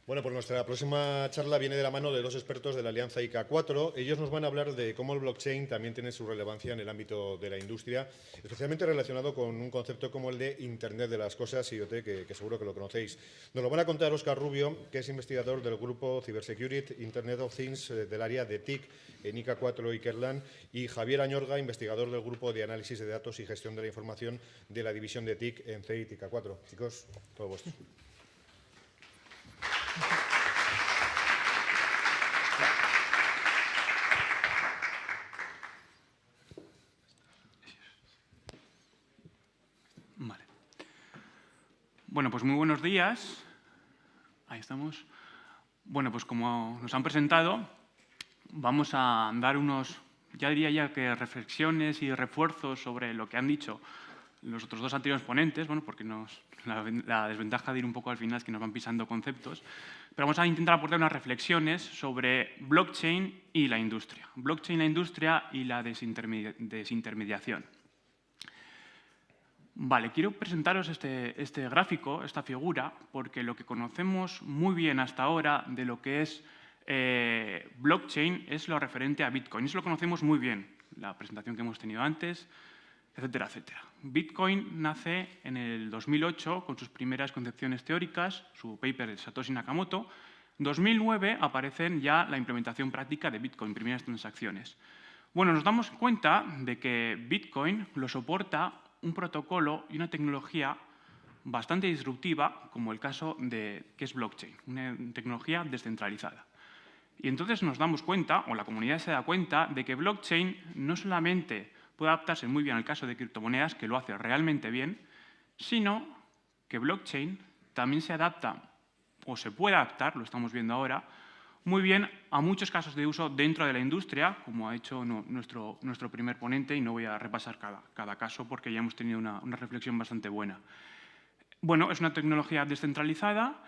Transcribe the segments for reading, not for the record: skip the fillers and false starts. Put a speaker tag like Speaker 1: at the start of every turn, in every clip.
Speaker 1: Bueno, pues nuestra próxima charla viene de la mano de dos expertos de la Alianza IK4. Ellos nos van a hablar de cómo el blockchain también tiene su relevancia en el ámbito de la industria, especialmente relacionado con un concepto como el de Internet de las Cosas, IoT, que seguro que lo conocéis. Nos lo van a contar Óscar Rubio, que es investigador del grupo Cybersecurity Internet of Things del área de TIC en IK4 Ikerlan, y Javier Añorga, investigador del grupo de análisis de datos y gestión de la información de la división de TIC en CEIT IK4. Chicos, todo vuestro.
Speaker 2: Vale. Bueno, pues muy buenos días. Ahí estamos. Bueno, pues como nos han presentado, vamos a dar unos, ya diría ya que reflexiones y refuerzos sobre lo que han dicho los otros dos anteriores ponentes, bueno, porque la desventaja de ir un poco al final es que nos van pisando conceptos, pero vamos a intentar aportar unas reflexiones sobre blockchain y la industria. Blockchain, la industria y la desintermediación. Vale, quiero presentaros este gráfico, esta figura, porque lo que conocemos muy bien hasta ahora de lo que es blockchain es lo referente a Bitcoin. Eso lo conocemos muy bien, la presentación que hemos tenido antes, etcétera, etcétera. Bitcoin nace en el 2008 con sus primeras concepciones teóricas, su paper de Satoshi Nakamoto. En 2009 aparecen ya la implementación práctica de Bitcoin, primeras transacciones. Bueno, nos damos cuenta de que Bitcoin lo soporta un protocolo y una tecnología bastante disruptiva, como el caso de que es blockchain, una tecnología descentralizada. Y entonces nos damos cuenta, o la comunidad se da cuenta, de que blockchain no solamente puede adaptarse muy bien al caso de criptomonedas, que lo hace realmente bien, sino que blockchain también se adapta, o se puede adaptar, lo estamos viendo ahora, muy bien a muchos casos de uso dentro de la industria, como ha hecho nuestro primer ponente, y no voy a repasar cada caso porque ya hemos tenido una reflexión bastante buena. Bueno, es una tecnología descentralizada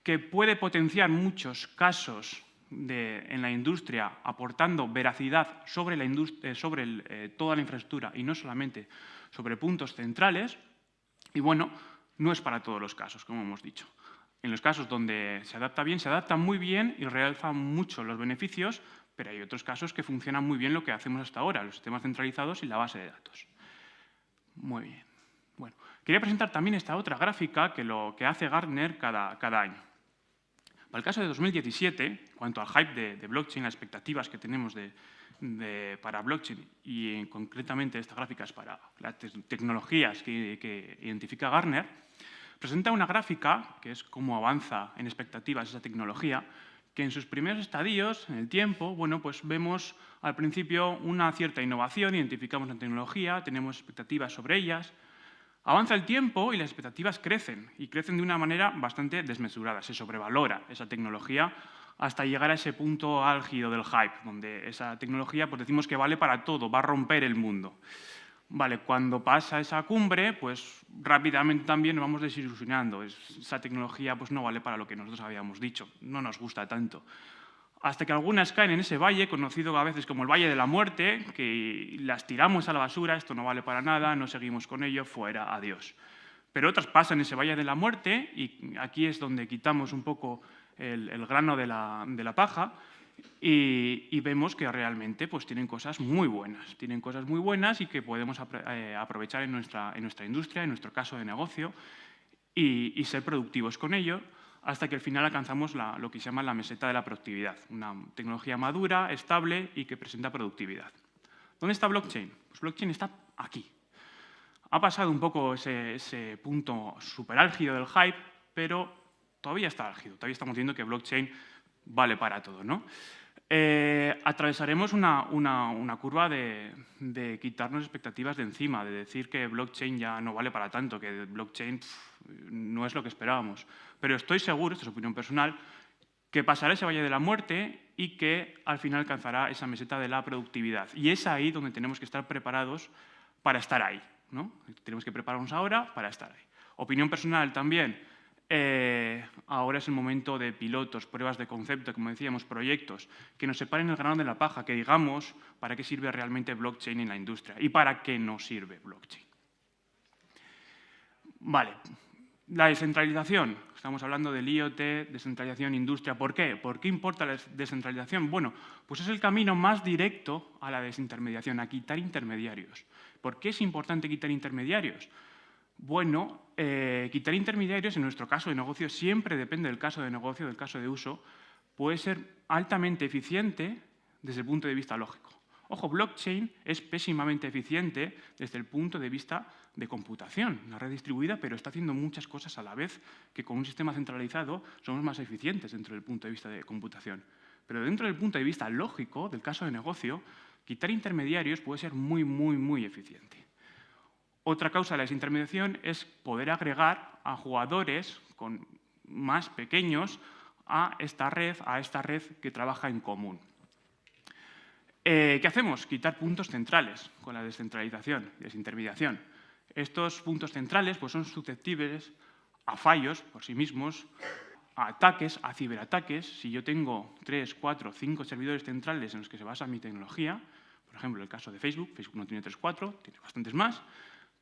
Speaker 2: que puede potenciar muchos casos en la industria, aportando veracidad sobre toda la infraestructura y no solamente sobre puntos centrales. Y bueno, no es para todos los casos, como hemos dicho. En los casos donde se adapta bien, se adapta muy bien y realza mucho los beneficios, pero hay otros casos que funcionan muy bien lo que hacemos hasta ahora, los sistemas centralizados y la base de datos. Muy bien. Bueno, quería presentar también esta otra gráfica que lo que hace Gartner cada año. Para el caso de 2017, en cuanto al hype de blockchain, las expectativas que tenemos para blockchain y concretamente esta gráfica es para las tecnologías que identifica Gartner, presenta una gráfica que es cómo avanza en expectativas esa tecnología, que en sus primeros estadios, en el tiempo, bueno, pues vemos al principio una cierta innovación, identificamos la tecnología, tenemos expectativas sobre ellas. Avanza el tiempo y las expectativas crecen, y crecen de una manera bastante desmesurada. Se sobrevalora esa tecnología hasta llegar a ese punto álgido del hype, donde esa tecnología pues decimos que vale para todo, va a romper el mundo. Vale, cuando pasa esa cumbre, pues rápidamente también nos vamos desilusionando. Esa tecnología pues no vale para lo que nosotros habíamos dicho, no nos gusta tanto. Hasta que algunas caen en ese valle, conocido a veces como el Valle de la Muerte, que las tiramos a la basura, esto no vale para nada, no seguimos con ello, fuera, adiós. Pero otras pasan ese Valle de la Muerte, y aquí es donde quitamos un poco el grano de la paja, y vemos que realmente pues, tienen cosas muy buenas. Tienen cosas muy buenas y que podemos aprovechar en nuestra industria, en nuestro caso de negocio, y ser productivos con ello, hasta que al final alcanzamos lo que se llama la meseta de la productividad, una tecnología madura, estable y que presenta productividad. ¿Dónde está blockchain? Pues blockchain está aquí. Ha pasado un poco ese punto superálgido del hype, pero todavía está álgido. Todavía estamos viendo que blockchain vale para todo, ¿no? Atravesaremos una curva de quitarnos expectativas de encima, de decir que blockchain ya no vale para tanto, que blockchain no es lo que esperábamos. Pero estoy seguro, esto es opinión personal, que pasará ese valle de la muerte y que al final alcanzará esa meseta de la productividad. Y es ahí donde tenemos que estar preparados para estar ahí, ¿no? Tenemos que prepararnos ahora para estar ahí. Opinión personal también. Ahora es el momento de pilotos, pruebas de concepto, como decíamos, proyectos, que nos separen el grano de la paja, que digamos para qué sirve realmente blockchain en la industria y para qué no sirve blockchain. Vale, La descentralización. Estamos hablando del IoT, descentralización, industria. ¿Por qué? ¿Por qué importa la descentralización? Bueno, pues es el camino más directo a la desintermediación, a quitar intermediarios. ¿Por qué es importante quitar intermediarios? Bueno, quitar intermediarios, en nuestro caso de negocio, siempre depende del caso de negocio, del caso de uso, puede ser altamente eficiente desde el punto de vista lógico. Ojo, blockchain es pésimamente eficiente desde el punto de vista de computación, una red distribuida, pero está haciendo muchas cosas a la vez que con un sistema centralizado somos más eficientes dentro del punto de vista de computación. Pero dentro del punto de vista lógico, del caso de negocio, quitar intermediarios puede ser muy, muy, muy eficiente. Otra causa de la desintermediación es poder agregar a jugadores más pequeños a esta red que trabaja en común. ¿Qué hacemos? Quitar puntos centrales con la descentralización, desintermediación. Estos puntos centrales pues, son susceptibles a fallos por sí mismos, a ataques, a ciberataques. Si yo tengo 3, 4, 5 servidores centrales en los que se basa mi tecnología, por ejemplo, el caso de Facebook no tiene 3, 4, tiene bastantes más,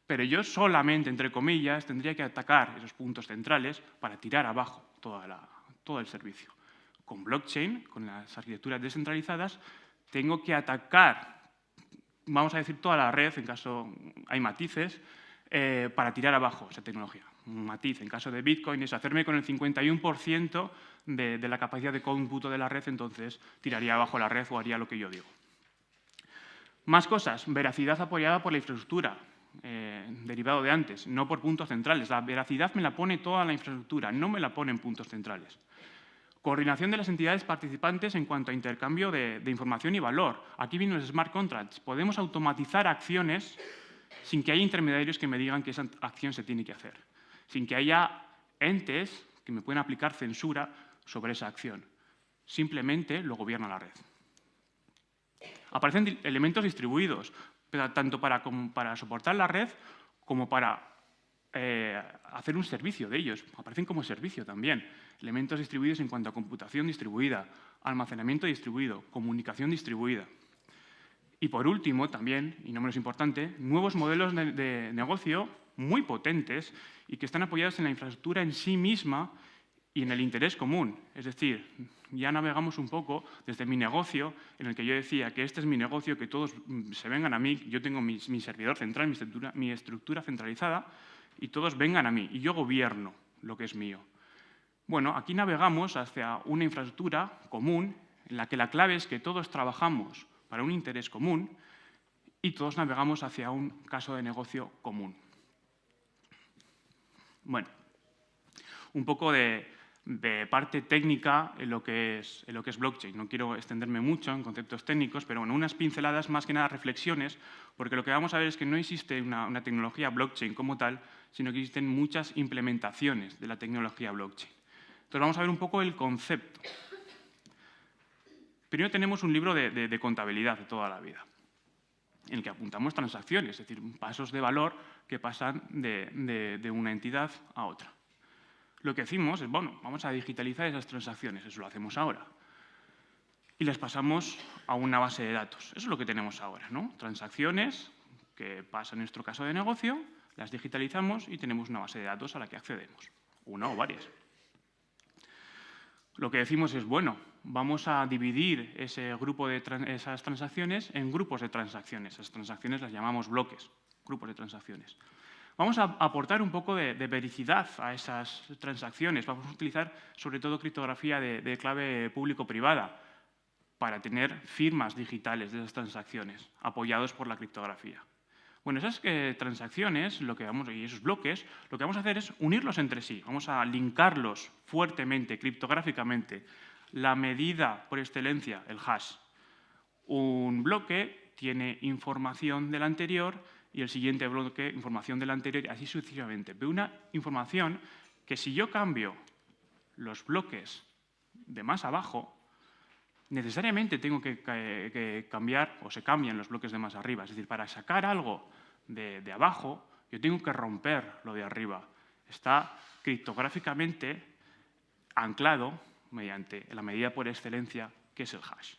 Speaker 2: pero yo solamente, entre comillas, tendría que atacar esos puntos centrales para tirar abajo todo el servicio. Con blockchain, con las arquitecturas descentralizadas, tengo que atacar, vamos a decir, toda la red, en caso hay matices, para tirar abajo esa tecnología. Un matiz, en caso de Bitcoin, es hacerme con el 51% de la capacidad de cómputo de la red, entonces tiraría abajo la red o haría lo que yo digo. Más cosas. Veracidad apoyada por la infraestructura, derivado de antes, no por puntos centrales. La veracidad me la pone toda la infraestructura, no me la pone en puntos centrales. Coordinación de las entidades participantes en cuanto a intercambio de información y valor. Aquí vienen los smart contracts. Podemos automatizar acciones sin que haya intermediarios que me digan que esa acción se tiene que hacer. Sin que haya entes que me puedan aplicar censura sobre esa acción. Simplemente lo gobierna la red. Aparecen elementos distribuidos, tanto para soportar la red como para hacer un servicio de ellos. Aparecen como servicio también. Elementos distribuidos en cuanto a computación distribuida, almacenamiento distribuido, comunicación distribuida. Y por último, también, y no menos importante, nuevos modelos de negocio muy potentes y que están apoyados en la infraestructura en sí misma y en el interés común. Es decir, ya navegamos un poco desde mi negocio, en el que yo decía que este es mi negocio, que todos se vengan a mí, yo tengo mi servidor central, mi estructura centralizada, y todos vengan a mí, y yo gobierno lo que es mío. Bueno, aquí navegamos hacia una infraestructura común, en la que la clave es que todos trabajamos para un interés común y todos navegamos hacia un caso de negocio común. Bueno, un poco de parte técnica en lo que es blockchain. No quiero extenderme mucho en conceptos técnicos, pero bueno, unas pinceladas, más que nada reflexiones, porque lo que vamos a ver es que no existe una tecnología blockchain como tal, sino que existen muchas implementaciones de la tecnología blockchain. Entonces vamos a ver un poco el concepto. Primero tenemos un libro de contabilidad de toda la vida, en el que apuntamos transacciones, es decir, pasos de valor que pasan de una entidad a otra. Lo que decimos es, bueno, vamos a digitalizar esas transacciones, eso lo hacemos ahora. Y las pasamos a una base de datos. Eso es lo que tenemos ahora, ¿no? Transacciones que pasan en nuestro caso de negocio, las digitalizamos y tenemos una base de datos a la que accedemos, una o varias. Lo que decimos es, bueno, vamos a dividir esas transacciones en grupos de transacciones. Esas transacciones las llamamos bloques, grupos de transacciones. Vamos a aportar un poco de vericidad a esas transacciones. Vamos a utilizar sobre todo criptografía de clave público-privada para tener firmas digitales de esas transacciones, apoyados por la criptografía. Bueno, esas transacciones y esos bloques, lo que vamos a hacer es unirlos entre sí. Vamos a linkarlos fuertemente, criptográficamente. La medida por excelencia, el hash. Un bloque tiene información del anterior y el siguiente bloque, información del anterior, y así sucesivamente. Pero una información que si yo cambio los bloques de más abajo, necesariamente tengo que cambiar, o se cambian los bloques de más arriba. Es decir, para sacar algo de abajo, yo tengo que romper lo de arriba. Está criptográficamente anclado mediante la medida por excelencia, que es el hash.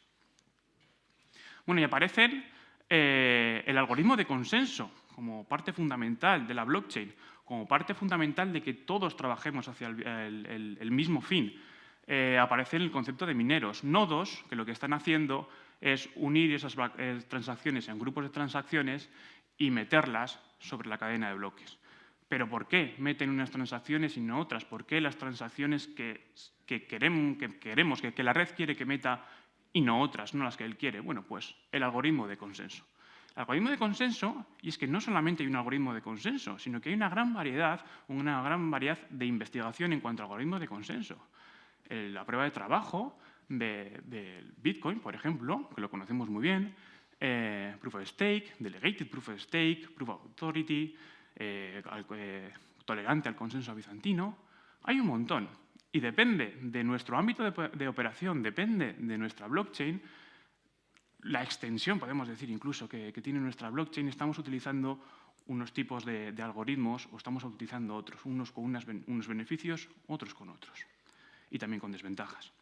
Speaker 2: Bueno, y aparece el algoritmo de consenso como parte fundamental de la blockchain, como parte fundamental de que todos trabajemos hacia el mismo fin, aparece el concepto de mineros. Nodos, que lo que están haciendo es unir esas transacciones en grupos de transacciones y meterlas sobre la cadena de bloques. ¿Pero por qué meten unas transacciones y no otras? ¿Por qué las transacciones que queremos, que la red quiere que meta y no otras, no las que él quiere? Bueno, pues el algoritmo de consenso. El algoritmo de consenso, y es que no solamente hay un algoritmo de consenso, sino que hay una gran variedad de investigación en cuanto a algoritmos de consenso. La prueba de trabajo del Bitcoin, por ejemplo, que lo conocemos muy bien, Proof of Stake, Delegated Proof of Stake, Proof of Authority, tolerante al consenso bizantino. Hay un montón. Y depende de nuestro ámbito de operación, depende de nuestra blockchain, la extensión, podemos decir incluso, que tiene nuestra blockchain, estamos utilizando unos tipos de algoritmos o estamos utilizando otros, unos con unos beneficios, otros con otros. Y también con desventajas.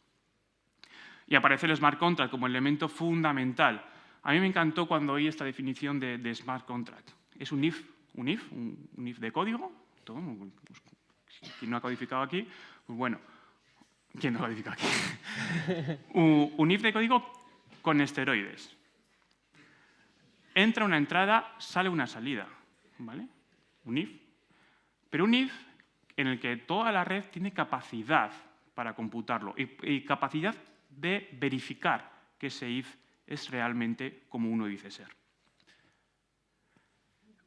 Speaker 2: Y aparece el smart contract como elemento fundamental. A mí me encantó cuando oí esta definición de smart contract. Es un if de código. ¿Quién no ha codificado aquí? Pues bueno, ¿quién no ha codificado aquí? Un if de código con esteroides. Entra una entrada, sale una salida. ¿Vale? Un if. Pero un if en el que toda la red tiene capacidad para computarlo y capacidad de verificar que ese if es realmente como uno dice ser.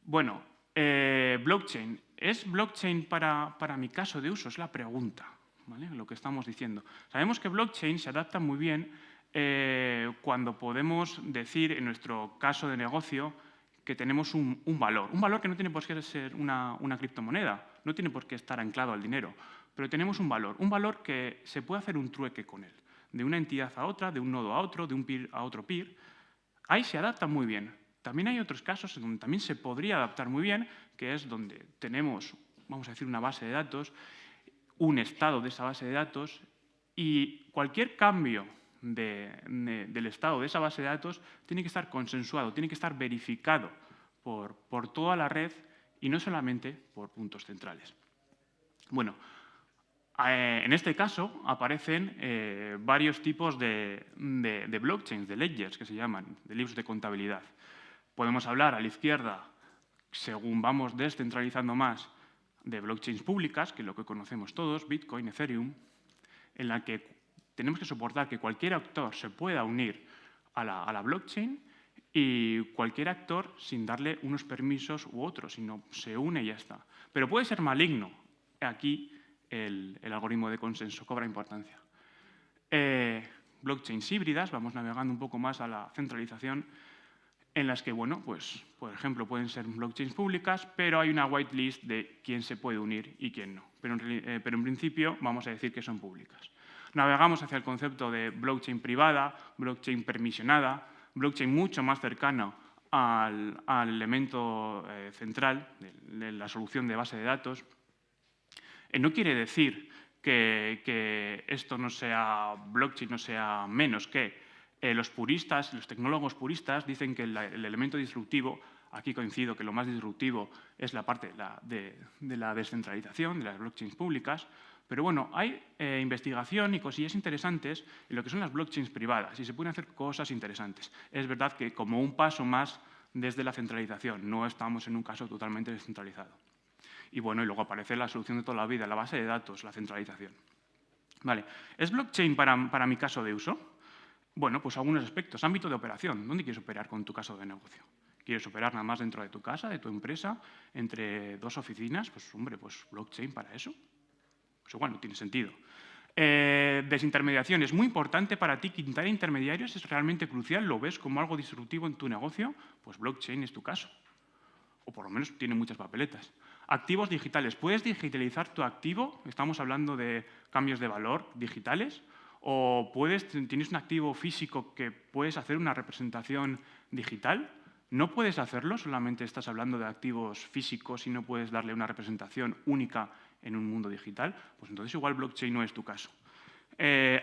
Speaker 2: Bueno, blockchain. ¿Es blockchain para mi caso de uso? Es la pregunta, ¿vale? Lo que estamos diciendo. Sabemos que blockchain se adapta muy bien cuando podemos decir, en nuestro caso de negocio, que tenemos un valor. Un valor que no tiene por qué ser una criptomoneda, no tiene por qué estar anclado al dinero, pero tenemos un valor que se puede hacer un trueque con él, de una entidad a otra, de un nodo a otro, de un peer a otro peer. Ahí se adapta muy bien. También hay otros casos en donde también se podría adaptar muy bien, que es donde tenemos, vamos a decir, una base de datos, un estado de esa base de datos, y cualquier cambio del estado de esa base de datos tiene que estar consensuado, tiene que estar verificado por toda la red y no solamente por puntos centrales. Bueno, en este caso aparecen varios tipos de blockchains, de ledgers que se llaman, de libros de contabilidad. Podemos hablar a la izquierda, según vamos descentralizando más, de blockchains públicas, que es lo que conocemos todos, Bitcoin, Ethereum, en la que tenemos que soportar que cualquier actor se pueda unir a la blockchain y cualquier actor sin darle unos permisos u otros, sino se une y ya está. Pero puede ser maligno. Aquí el algoritmo de consenso cobra importancia. Blockchains híbridas, vamos navegando un poco más a la centralización, en las que, bueno, pues, por ejemplo, pueden ser blockchains públicas, pero hay una whitelist de quién se puede unir y quién no. Pero en principio vamos a decir que son públicas. Navegamos hacia el concepto de blockchain privada, blockchain permisionada, blockchain mucho más cercano al elemento central de la solución de base de datos. No quiere decir que esto no sea blockchain, no sea menos que los puristas, los tecnólogos puristas dicen que el elemento disruptivo, aquí coincido que lo más disruptivo es la parte de la descentralización, de las blockchains públicas, pero bueno, hay investigación y cosillas interesantes en lo que son las blockchains privadas y se pueden hacer cosas interesantes. Es verdad que como un paso más desde la centralización, no estamos en un caso totalmente descentralizado. Y bueno, y luego aparece la solución de toda la vida, la base de datos, la centralización. Vale, ¿es blockchain para mi caso de uso? Bueno, pues algunos aspectos. Ámbito de operación. ¿Dónde quieres operar con tu caso de negocio? ¿Quieres operar nada más dentro de tu casa, de tu empresa, entre dos oficinas? Pues, hombre, pues blockchain para eso. Pues igual no tiene sentido. Desintermediación. ¿Es muy importante para ti quitar intermediarios? ¿Es realmente crucial? ¿Lo ves como algo disruptivo en tu negocio? Pues blockchain es tu caso. O por lo menos tiene muchas papeletas. Activos digitales. ¿Puedes digitalizar tu activo? Estamos hablando de cambios de valor digitales. ¿O tienes un activo físico que puedes hacer una representación digital? ¿No puedes hacerlo? ¿Solamente estás hablando de activos físicos y no puedes darle una representación única en un mundo digital? Pues entonces igual blockchain no es tu caso.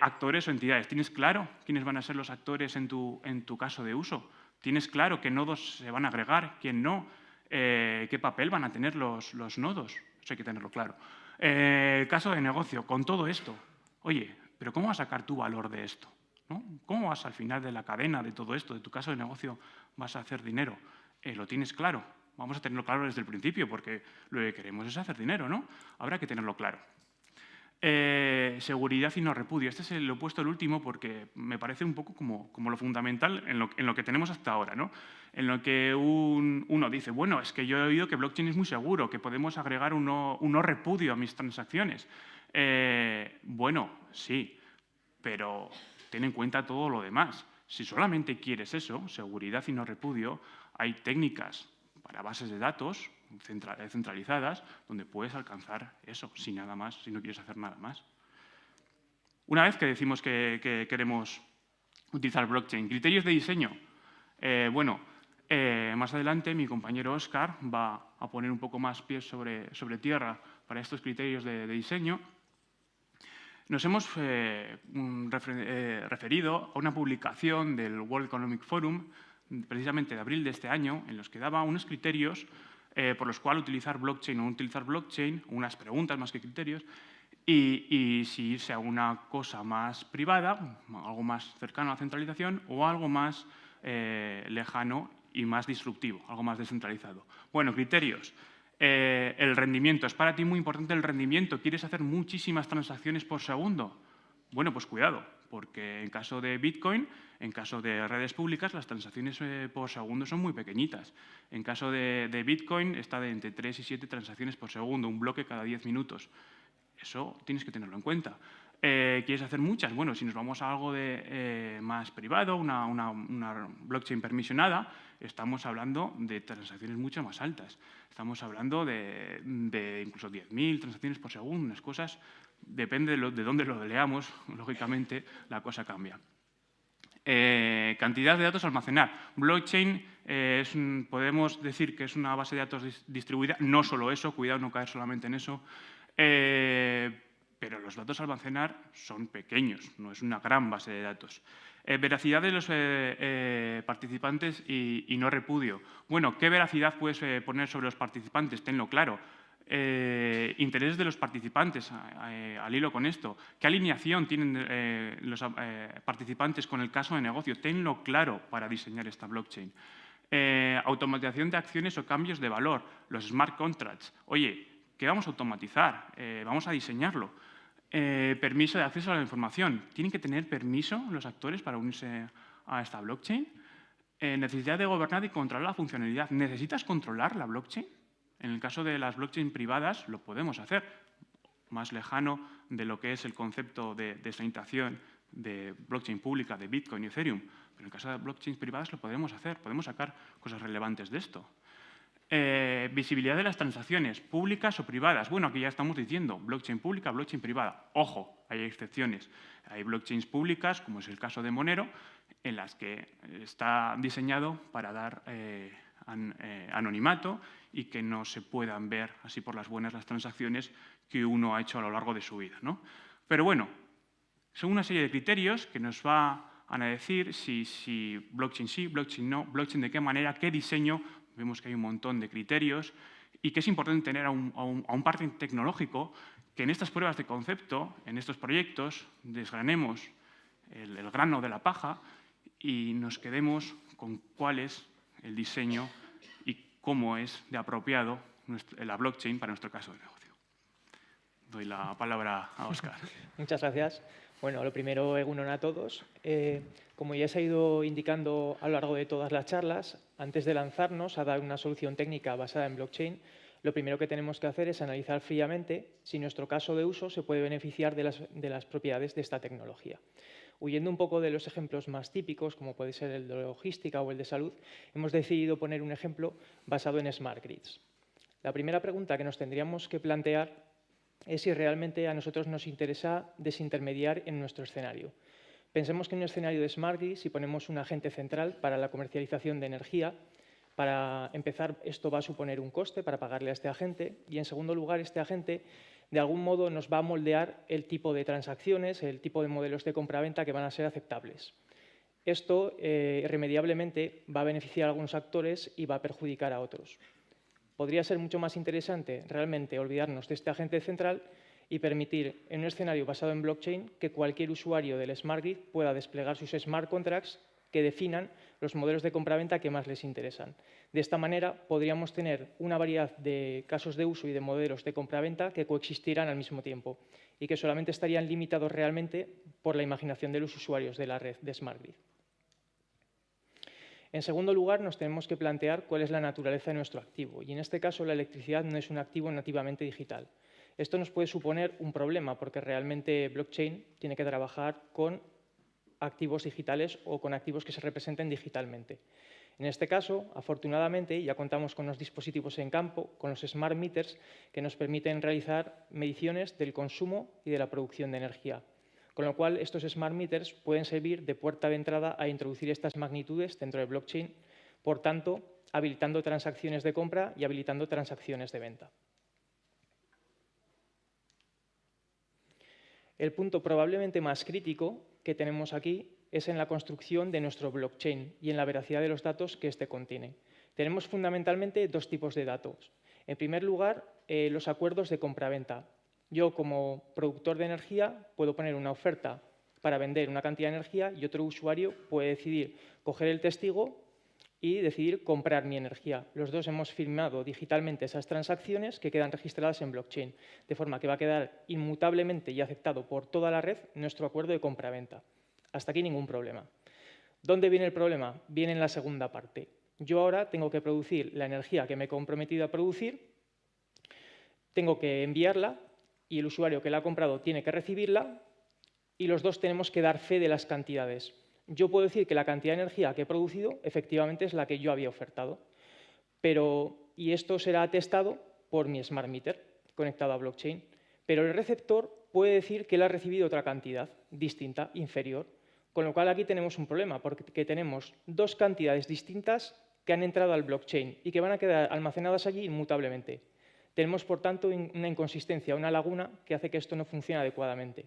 Speaker 2: Actores o entidades. ¿Tienes claro quiénes van a ser los actores en tu caso de uso? ¿Tienes claro qué nodos se van a agregar, quién no? ¿Qué papel van a tener los nodos? Eso hay que tenerlo claro. Caso de negocio, con todo esto. Oye, ¿pero cómo vas a sacar tu valor de esto? ¿No? ¿Cómo vas al final de la cadena de todo esto, de tu caso de negocio, vas a hacer dinero? ¿Lo tienes claro? Vamos a tenerlo claro desde el principio, porque lo que queremos es hacer dinero, ¿no? Habrá que tenerlo claro. Seguridad y no repudio. Lo he puesto el último porque me parece un poco como lo fundamental en lo que tenemos hasta ahora, ¿no? En lo que uno dice, bueno, es que yo he oído que blockchain es muy seguro, que podemos agregar un no repudio a mis transacciones. Bueno, sí, pero ten en cuenta todo lo demás. Si solamente quieres eso, seguridad y no repudio, hay técnicas para bases de datos centralizadas donde puedes alcanzar eso, sin nada más, si no quieres hacer nada más. Una vez que decimos que queremos utilizar blockchain, criterios de diseño. Más adelante mi compañero Óscar va a poner un poco más pies sobre tierra para estos criterios de diseño. Nos hemos referido a una publicación del World Economic Forum, precisamente de abril de este año, en los que daba unos criterios por los cuales utilizar blockchain o no utilizar blockchain, unas preguntas más que criterios, y si irse a una cosa más privada, algo más cercano a la centralización, o algo más lejano y más disruptivo, algo más descentralizado. Bueno, criterios. El rendimiento. ¿Es para ti muy importante el rendimiento? ¿Quieres hacer muchísimas transacciones por segundo? Bueno, pues cuidado, porque en caso de Bitcoin, en caso de redes públicas, las transacciones por segundo son muy pequeñitas. En caso de Bitcoin está de entre 3 y 7 transacciones por segundo, un bloque cada 10 minutos. Eso tienes que tenerlo en cuenta. ¿Quieres hacer muchas? Bueno, si nos vamos a algo más privado, una blockchain permisionada, estamos hablando de transacciones mucho más altas. Estamos hablando de incluso 10.000 transacciones por segundo, unas cosas, depende de dónde lo leamos, lógicamente la cosa cambia. Cantidad de datos a almacenar. Blockchain podemos decir que es una base de datos distribuida, no solo eso, cuidado no caer solamente en eso, pero los datos a almacenar son pequeños, no es una gran base de datos. Veracidad de los participantes y no repudio. Bueno, ¿qué veracidad puedes poner sobre los participantes? Tenlo claro. Intereses de los participantes, al hilo con esto. ¿Qué alineación tienen los participantes con el caso de negocio? Tenlo claro para diseñar esta blockchain. Automatización de acciones o cambios de valor. Los smart contracts. Oye, ¿qué vamos a automatizar? Vamos a diseñarlo. Permiso de acceso a la información. ¿Tienen que tener permiso los actores para unirse a esta blockchain? Necesidad de gobernar y controlar la funcionalidad. ¿Necesitas controlar la blockchain? En el caso de las blockchain privadas lo podemos hacer, más lejano de lo que es el concepto de descentralización de blockchain pública, de Bitcoin y Ethereum. Pero en el caso de blockchains privadas lo podemos hacer, podemos sacar cosas relevantes de esto. Visibilidad de las transacciones, públicas o privadas. Bueno, aquí ya estamos diciendo blockchain pública, blockchain privada. Ojo, hay excepciones. Hay blockchains públicas, como es el caso de Monero, en las que está diseñado para dar anonimato y que no se puedan ver así por las buenas las transacciones que uno ha hecho a lo largo de su vida, ¿no? Pero bueno, son una serie de criterios que nos va a decir si blockchain sí, blockchain no, blockchain de qué manera, qué diseño. Vemos que hay un montón de criterios y que es importante tener a un partner tecnológico que en estas pruebas de concepto, en estos proyectos, desgranemos el grano de la paja y nos quedemos con cuál es el diseño y cómo es de apropiado la blockchain para nuestro caso de negocio. Doy la palabra a Óscar.
Speaker 3: Muchas gracias. Bueno, lo primero, egunon a todos. Como ya se ha ido indicando a lo largo de todas las charlas, antes de lanzarnos a dar una solución técnica basada en blockchain, lo primero que tenemos que hacer es analizar fríamente si nuestro caso de uso se puede beneficiar de las propiedades de esta tecnología. Huyendo un poco de los ejemplos más típicos, como puede ser el de logística o el de salud, hemos decidido poner un ejemplo basado en smart grids. La primera pregunta que nos tendríamos que plantear es si realmente a nosotros nos interesa desintermediar en nuestro escenario. Pensemos que en un escenario de smart grid, si ponemos un agente central para la comercialización de energía, para empezar, esto va a suponer un coste para pagarle a este agente y, en segundo lugar, este agente de algún modo nos va a moldear el tipo de transacciones, el tipo de modelos de compraventa que van a ser aceptables. Esto irremediablemente va a beneficiar a algunos actores y va a perjudicar a otros. Podría ser mucho más interesante realmente olvidarnos de este agente central y permitir, en un escenario basado en blockchain, que cualquier usuario del Smart Grid pueda desplegar sus smart contracts que definan los modelos de compraventa que más les interesan. De esta manera, podríamos tener una variedad de casos de uso y de modelos de compraventa que coexistirán al mismo tiempo y que solamente estarían limitados realmente por la imaginación de los usuarios de la red de Smart Grid. En segundo lugar, nos tenemos que plantear cuál es la naturaleza de nuestro activo, y en este caso la electricidad no es un activo nativamente digital. Esto nos puede suponer un problema porque realmente blockchain tiene que trabajar con activos digitales o con activos que se representen digitalmente. En este caso, afortunadamente, ya contamos con los dispositivos en campo, con los smart meters, que nos permiten realizar mediciones del consumo y de la producción de energía. Con lo cual, estos smart meters pueden servir de puerta de entrada a introducir estas magnitudes dentro de blockchain, por tanto, habilitando transacciones de compra y habilitando transacciones de venta. El punto probablemente más crítico que tenemos aquí es en la construcción de nuestro blockchain y en la veracidad de los datos que éste contiene. Tenemos fundamentalmente dos tipos de datos. En primer lugar, los acuerdos de compra-venta. Yo, como productor de energía, puedo poner una oferta para vender una cantidad de energía y otro usuario puede decidir coger el testigo y decidir comprar mi energía. Los dos hemos firmado digitalmente esas transacciones que quedan registradas en blockchain, de forma que va a quedar inmutablemente y aceptado por toda la red nuestro acuerdo de compra-venta. Hasta aquí ningún problema. ¿Dónde viene el problema? Viene en la segunda parte. Yo ahora tengo que producir la energía que me he comprometido a producir, tengo que enviarla y el usuario que la ha comprado tiene que recibirla y los dos tenemos que dar fe de las cantidades. Yo puedo decir que la cantidad de energía que he producido efectivamente es la que yo había ofertado, y esto será atestado por mi smart meter conectado a blockchain, pero el receptor puede decir que él ha recibido otra cantidad distinta, inferior, con lo cual aquí tenemos un problema, porque tenemos dos cantidades distintas que han entrado al blockchain y que van a quedar almacenadas allí inmutablemente. Tenemos, por tanto, una inconsistencia, una laguna que hace que esto no funcione adecuadamente.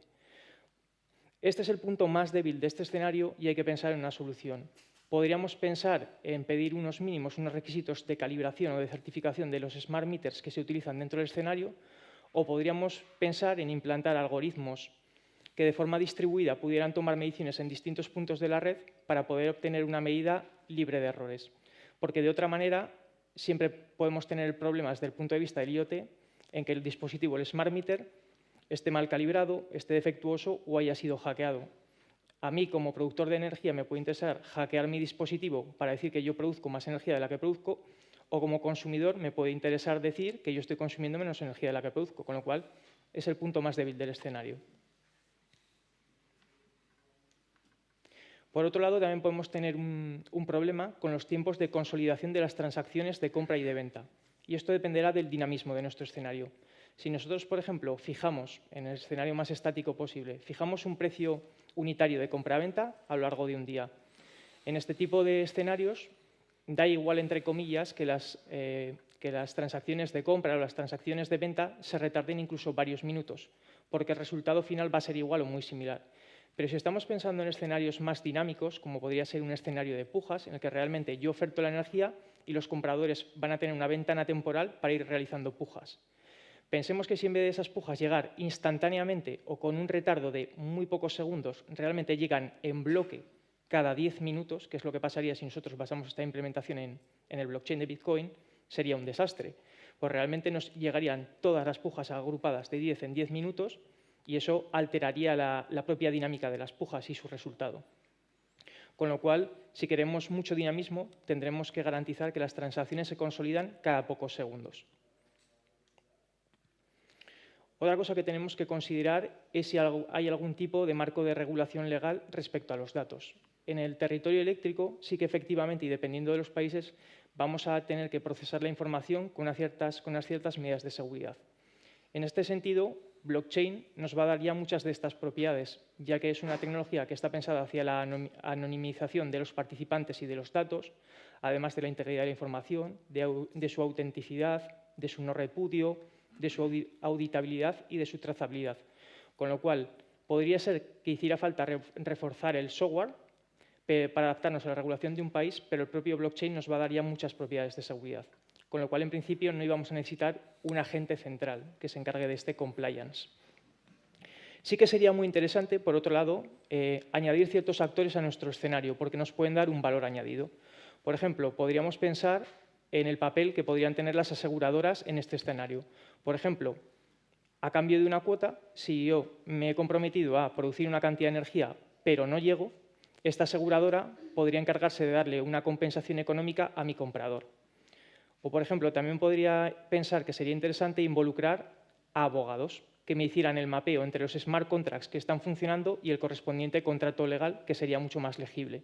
Speaker 3: Este es el punto más débil de este escenario y hay que pensar en una solución. Podríamos pensar en pedir unos mínimos, unos requisitos de calibración o de certificación de los smart meters que se utilizan dentro del escenario, o podríamos pensar en implantar algoritmos que de forma distribuida pudieran tomar mediciones en distintos puntos de la red para poder obtener una medida libre de errores. Porque de otra manera siempre podemos tener problemas desde el punto de vista del IoT en que el dispositivo, el smart meter, esté mal calibrado, esté defectuoso o haya sido hackeado. A mí, como productor de energía, me puede interesar hackear mi dispositivo para decir que yo produzco más energía de la que produzco, o como consumidor me puede interesar decir que yo estoy consumiendo menos energía de la que produzco, con lo cual es el punto más débil del escenario. Por otro lado, también podemos tener un problema con los tiempos de consolidación de las transacciones de compra y de venta. Y esto dependerá del dinamismo de nuestro escenario. Si nosotros, por ejemplo, fijamos, en el escenario más estático posible, fijamos un precio unitario de compra-venta a lo largo de un día. En este tipo de escenarios, da igual, entre comillas, que las transacciones de compra o las transacciones de venta se retarden incluso varios minutos, porque el resultado final va a ser igual o muy similar. Pero si estamos pensando en escenarios más dinámicos, como podría ser un escenario de pujas, en el que realmente yo oferto la energía y los compradores van a tener una ventana temporal para ir realizando pujas. Pensemos que si en vez de esas pujas llegar instantáneamente o con un retardo de muy pocos segundos, realmente llegan en bloque cada 10 minutos, que es lo que pasaría si nosotros basamos esta implementación en el blockchain de Bitcoin, sería un desastre. Pues realmente nos llegarían todas las pujas agrupadas de 10 en 10 minutos y eso alteraría la propia dinámica de las pujas y su resultado. Con lo cual, si queremos mucho dinamismo, tendremos que garantizar que las transacciones se consolidan cada pocos segundos. Otra cosa que tenemos que considerar es si hay algún tipo de marco de regulación legal respecto a los datos. En el territorio eléctrico sí que efectivamente, y dependiendo de los países, vamos a tener que procesar la información con unas ciertas medidas de seguridad. En este sentido, blockchain nos va a dar ya muchas de estas propiedades, ya que es una tecnología que está pensada hacia la anonimización de los participantes y de los datos, además de la integridad de la información, de su autenticidad, de su no repudio, de su auditabilidad y de su trazabilidad. Con lo cual, podría ser que hiciera falta reforzar el software para adaptarnos a la regulación de un país, pero el propio blockchain nos va a dar ya muchas propiedades de seguridad. con lo cual, en principio, no íbamos a necesitar un agente central que se encargue de este compliance. Sí que sería muy interesante, por otro lado, añadir ciertos actores a nuestro escenario, porque nos pueden dar un valor añadido. Por ejemplo, podríamos pensar en el papel que podrían tener las aseguradoras en este escenario. Por ejemplo, a cambio de una cuota, si yo me he comprometido a producir una cantidad de energía, pero no llego, esta aseguradora podría encargarse de darle una compensación económica a mi comprador. O, por ejemplo, también podría pensar que sería interesante involucrar a abogados que me hicieran el mapeo entre los smart contracts que están funcionando y el correspondiente contrato legal, que sería mucho más legible.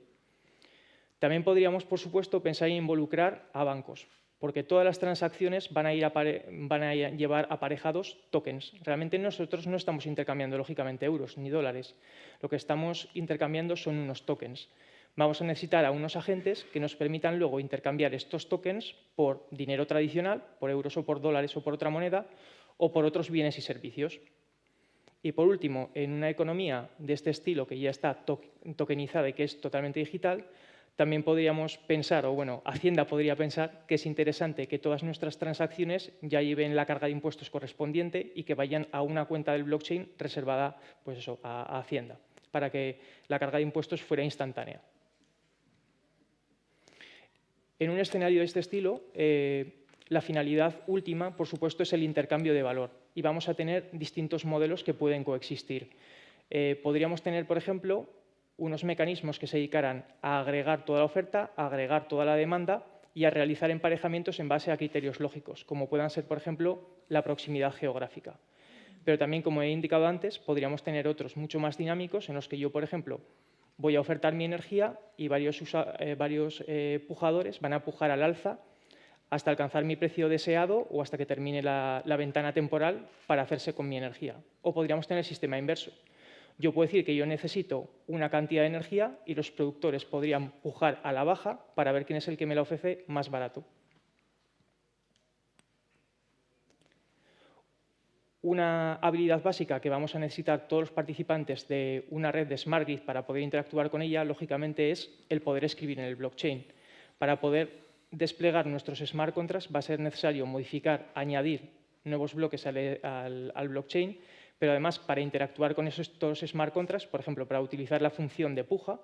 Speaker 3: También podríamos, por supuesto, pensar en involucrar a bancos, porque todas las transacciones van a llevar aparejados tokens. Realmente nosotros no estamos intercambiando, lógicamente, euros ni dólares. Lo que estamos intercambiando son unos tokens. Vamos a necesitar a unos agentes que nos permitan luego intercambiar estos tokens por dinero tradicional, por euros o por dólares o por otra moneda, o por otros bienes y servicios. Y por último, en una economía de este estilo que ya está tokenizada y que es totalmente digital, también podríamos pensar, o bueno, Hacienda podría pensar que es interesante que todas nuestras transacciones ya lleven la carga de impuestos correspondiente y que vayan a una cuenta del blockchain reservada, pues eso, a Hacienda, para que la carga de impuestos fuera instantánea. En un escenario de este estilo, la finalidad última, por supuesto, es el intercambio de valor y vamos a tener distintos modelos que pueden coexistir. Podríamos tener, por ejemplo, unos mecanismos que se dedicaran a agregar toda la oferta, a agregar toda la demanda y a realizar emparejamientos en base a criterios lógicos, como puedan ser, por ejemplo, la proximidad geográfica. Pero también, como he indicado antes, podríamos tener otros mucho más dinámicos en los que yo, por ejemplo, voy a ofertar mi energía y varios pujadores van a pujar al alza hasta alcanzar mi precio deseado o hasta que termine la ventana temporal para hacerse con mi energía. O podríamos tener el sistema inverso. Yo puedo decir que yo necesito una cantidad de energía y los productores podrían pujar a la baja para ver quién es el que me la ofrece más barato. Una habilidad básica que vamos a necesitar todos los participantes de una red de Smart Grid para poder interactuar con ella, lógicamente, es el poder escribir en el blockchain. Para poder desplegar nuestros smart contracts va a ser necesario modificar, añadir nuevos bloques al blockchain, pero además para interactuar con estos smart contracts, por ejemplo, para utilizar la función de puja,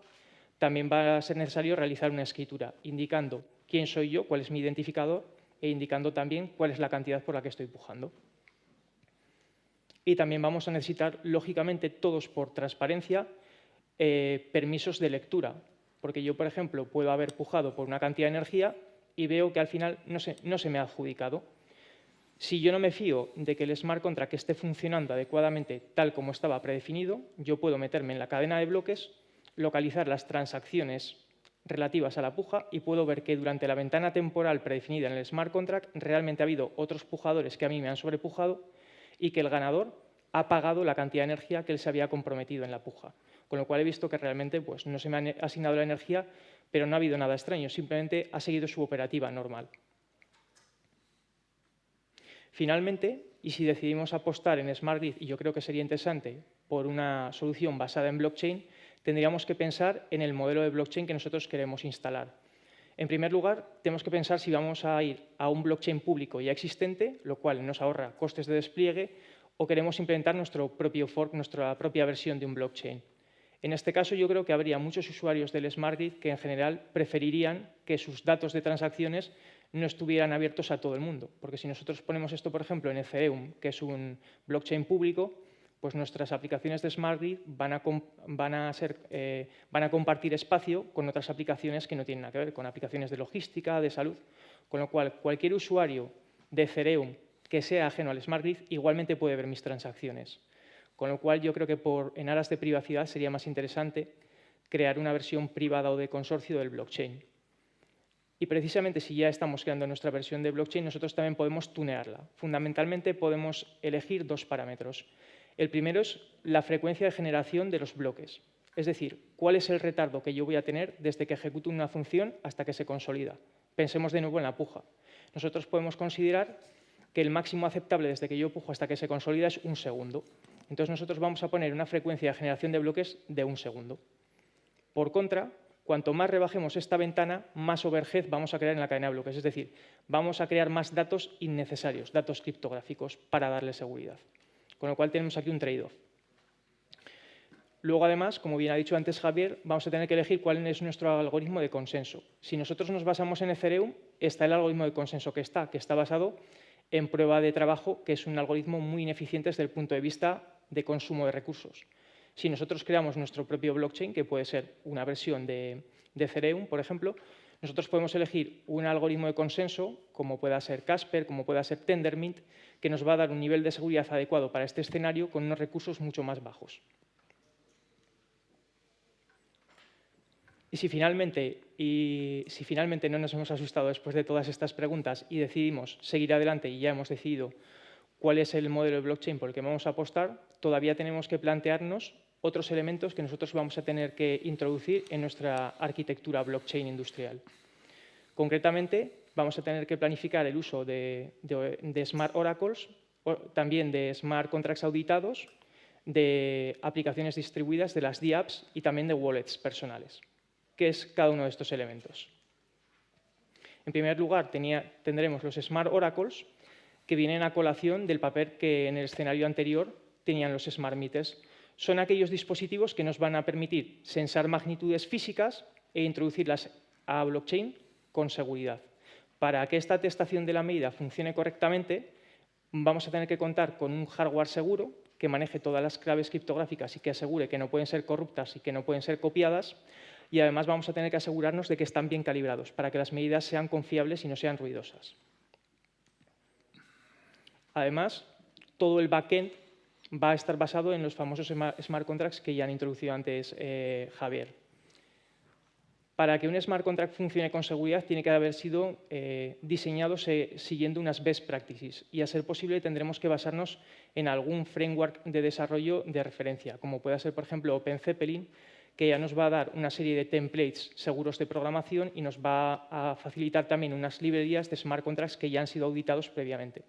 Speaker 3: también va a ser necesario realizar una escritura indicando quién soy yo, cuál es mi identificador e indicando también cuál es la cantidad por la que estoy pujando. Y también vamos a necesitar, lógicamente, todos por transparencia, permisos de lectura, porque yo, por ejemplo, puedo haber pujado por una cantidad de energía y veo que al final no se me ha adjudicado. Si yo no me fío de que el smart contract esté funcionando adecuadamente tal como estaba predefinido, yo puedo meterme en la cadena de bloques, localizar las transacciones relativas a la puja y puedo ver que durante la ventana temporal predefinida en el smart contract realmente ha habido otros pujadores que a mí me han sobrepujado y que el ganador ha pagado la cantidad de energía que él se había comprometido en la puja. Con lo cual he visto que realmente pues, no se me ha asignado la energía, pero no ha habido nada extraño, simplemente ha seguido su operativa normal. Finalmente, y si decidimos apostar en Smart Grid, y yo creo que sería interesante, por una solución basada en blockchain, tendríamos que pensar en el modelo de blockchain que nosotros queremos instalar. En primer lugar, tenemos que pensar si vamos a ir a un blockchain público ya existente, lo cual nos ahorra costes de despliegue, o queremos implementar nuestro propio fork, nuestra propia versión de un blockchain. En este caso, yo creo que habría muchos usuarios del Smart Grid que, en general, preferirían que sus datos de transacciones no estuvieran abiertos a todo el mundo. Porque si nosotros ponemos esto, por ejemplo, en Ethereum, que es un blockchain público, pues nuestras aplicaciones de Smart Grid van a compartir espacio con otras aplicaciones que no tienen nada que ver, con aplicaciones de logística, de salud. Con lo cual, cualquier usuario de Ethereum que sea ajeno al Smart Grid igualmente puede ver mis transacciones. Con lo cual, yo creo que en aras de privacidad sería más interesante crear una versión privada o de consorcio del blockchain. Y precisamente si ya estamos creando nuestra versión de blockchain, nosotros también podemos tunearla. Fundamentalmente podemos elegir dos parámetros. El primero es la frecuencia de generación de los bloques. Es decir, cuál es el retardo que yo voy a tener desde que ejecuto una función hasta que se consolida. Pensemos de nuevo en la puja. Nosotros podemos considerar que el máximo aceptable desde que yo pujo hasta que se consolida es 1 segundo. Entonces nosotros vamos a poner una frecuencia de generación de bloques de 1 segundo. Por contra, Cuanto más rebajemos esta ventana, más overhead vamos a crear en la cadena de bloques. Es decir, vamos a crear más datos innecesarios, datos criptográficos, para darle seguridad. Con lo cual tenemos aquí un trade-off. Luego, además, como bien ha dicho antes Javier, vamos a tener que elegir cuál es nuestro algoritmo de consenso. Si nosotros nos basamos en Ethereum, está el algoritmo de consenso que está basado en prueba de trabajo, que es un algoritmo muy ineficiente desde el punto de vista de consumo de recursos. Si nosotros creamos nuestro propio blockchain, que puede ser una versión de Ethereum, por ejemplo, nosotros podemos elegir un algoritmo de consenso, como pueda ser Casper, como pueda ser Tendermint, que nos va a dar un nivel de seguridad adecuado para este escenario con unos recursos mucho más bajos. Y si finalmente no nos hemos asustado después de todas estas preguntas y decidimos seguir adelante y ya hemos decidido cuál es el modelo de blockchain por el que vamos a apostar, todavía tenemos que plantearnos otros elementos que nosotros vamos a tener que introducir en nuestra arquitectura blockchain industrial. Concretamente, vamos a tener que planificar el uso de Smart Oracles, también de Smart Contracts auditados, de aplicaciones distribuidas, de las dApps y también de wallets personales. ¿Qué es cada uno de estos elementos? En primer lugar, tendremos los Smart Oracles, que vienen a colación del papel que en el escenario anterior tenían los Smart Meters. Son aquellos dispositivos que nos van a permitir sensar magnitudes físicas e introducirlas a blockchain con seguridad. Para que esta atestación de la medida funcione correctamente, vamos a tener que contar con un hardware seguro que maneje todas las claves criptográficas y que asegure que no pueden ser corruptas y que no pueden ser copiadas. Y además vamos a tener que asegurarnos de que están bien calibrados para que las medidas sean confiables y no sean ruidosas. Además, todo el backend va a estar basado en los famosos smart contracts que ya han introducido antes Javier. Para que un smart contract funcione con seguridad tiene que haber sido diseñado siguiendo unas best practices y, a ser posible, tendremos que basarnos en algún framework de desarrollo de referencia, como pueda ser, por ejemplo, OpenZeppelin, que ya nos va a dar una serie de templates seguros de programación y nos va a facilitar también unas librerías de smart contracts que ya han sido auditados previamente.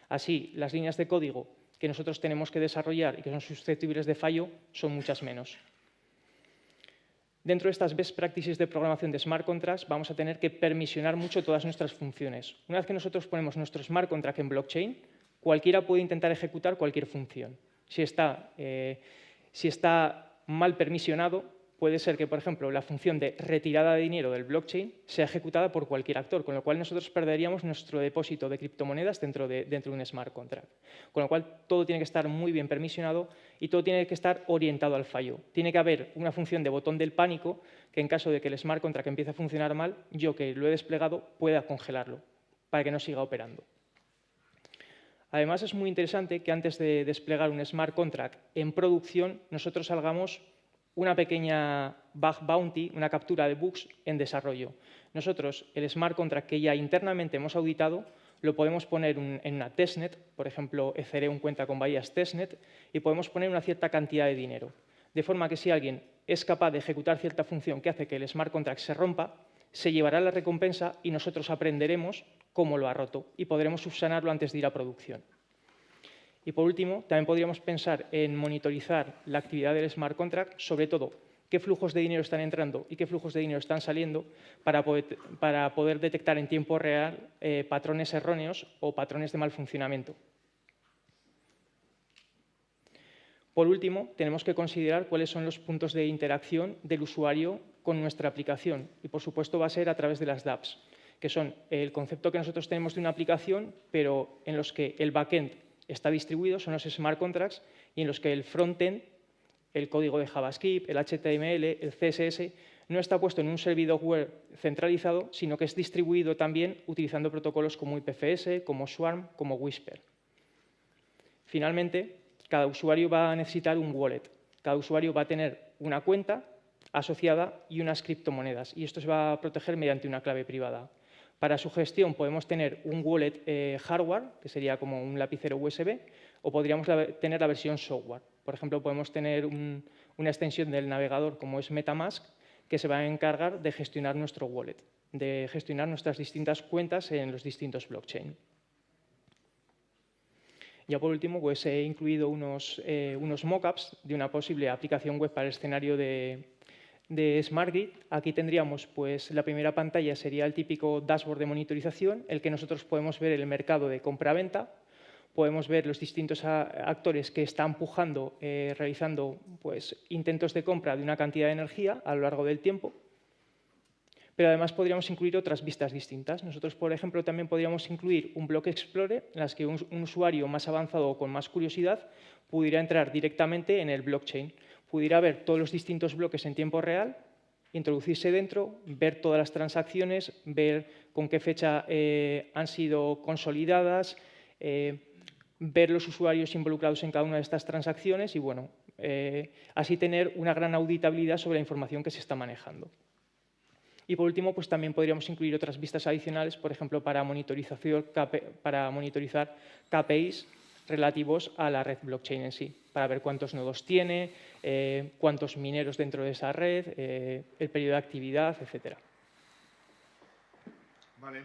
Speaker 3: Así, las líneas de código que nosotros tenemos que desarrollar y que son susceptibles de fallo son muchas menos. Dentro de estas best practices de programación de smart contracts vamos a tener que permisionar mucho todas nuestras funciones. Una vez que nosotros ponemos nuestro smart contract en blockchain, cualquiera puede intentar ejecutar cualquier función. Si está mal permisionado, puede ser que, por ejemplo, la función de retirada de dinero del blockchain sea ejecutada por cualquier actor, con lo cual nosotros perderíamos nuestro depósito de criptomonedas dentro de un smart contract. Con lo cual, todo tiene que estar muy bien permisionado y todo tiene que estar orientado al fallo. Tiene que haber una función de botón del pánico que, en caso de que el smart contract empiece a funcionar mal, yo que lo he desplegado pueda congelarlo para que no siga operando. Además, es muy interesante que antes de desplegar un smart contract en producción, nosotros hagamos una pequeña bug bounty, una captura de bugs en desarrollo. Nosotros, el smart contract que ya internamente hemos auditado, lo podemos poner en una testnet, por ejemplo, Ethereum cuenta con varias testnet, y podemos poner una cierta cantidad de dinero. De forma que si alguien es capaz de ejecutar cierta función que hace que el smart contract se rompa, se llevará la recompensa y nosotros aprenderemos cómo lo ha roto y podremos subsanarlo antes de ir a producción. Y por último, también podríamos pensar en monitorizar la actividad del smart contract, sobre todo qué flujos de dinero están entrando y qué flujos de dinero están saliendo para poder detectar en tiempo real patrones erróneos o patrones de mal funcionamiento. Por último, tenemos que considerar cuáles son los puntos de interacción del usuario con nuestra aplicación y, por supuesto, va a ser a través de las dApps, que son el concepto que nosotros tenemos de una aplicación, pero en los que el backend está distribuido, son los smart contracts, y en los que el frontend, el código de JavaScript, el HTML, el CSS, no está puesto en un servidor web centralizado, sino que es distribuido también utilizando protocolos como IPFS, como Swarm, como Whisper. Finalmente, cada usuario va a necesitar un wallet. Cada usuario va a tener una cuenta asociada y unas criptomonedas, y esto se va a proteger mediante una clave privada. Para su gestión podemos tener un wallet hardware, que sería como un lapicero USB, o podríamos tener la versión software. Por ejemplo, podemos tener una extensión del navegador como es MetaMask, que se va a encargar de gestionar nuestro wallet, de gestionar nuestras distintas cuentas en los distintos blockchain. Ya por último, pues he incluido unos mockups de una posible aplicación web para el escenario de de Smart Grid. Aquí tendríamos, pues, la primera pantalla sería el típico dashboard de monitorización, el que nosotros podemos ver el mercado de compra-venta, podemos ver los distintos actores que están pujando, realizando, pues, intentos de compra de una cantidad de energía a lo largo del tiempo. Pero además podríamos incluir otras vistas distintas. Nosotros, por ejemplo, también podríamos incluir un Block Explorer en las que un usuario más avanzado o con más curiosidad pudiera entrar directamente en el blockchain, pudiera ver todos los distintos bloques en tiempo real, introducirse dentro, ver todas las transacciones, ver con qué fecha han sido consolidadas, ver los usuarios involucrados en cada una de estas transacciones y, bueno, así tener una gran auditabilidad sobre la información que se está manejando. Y por último, pues también podríamos incluir otras vistas adicionales, por ejemplo, para monitorizar KPIs relativos a la red blockchain en sí, para ver cuántos nodos tiene, cuántos mineros dentro de esa red, el periodo de actividad, etc.
Speaker 1: Vale.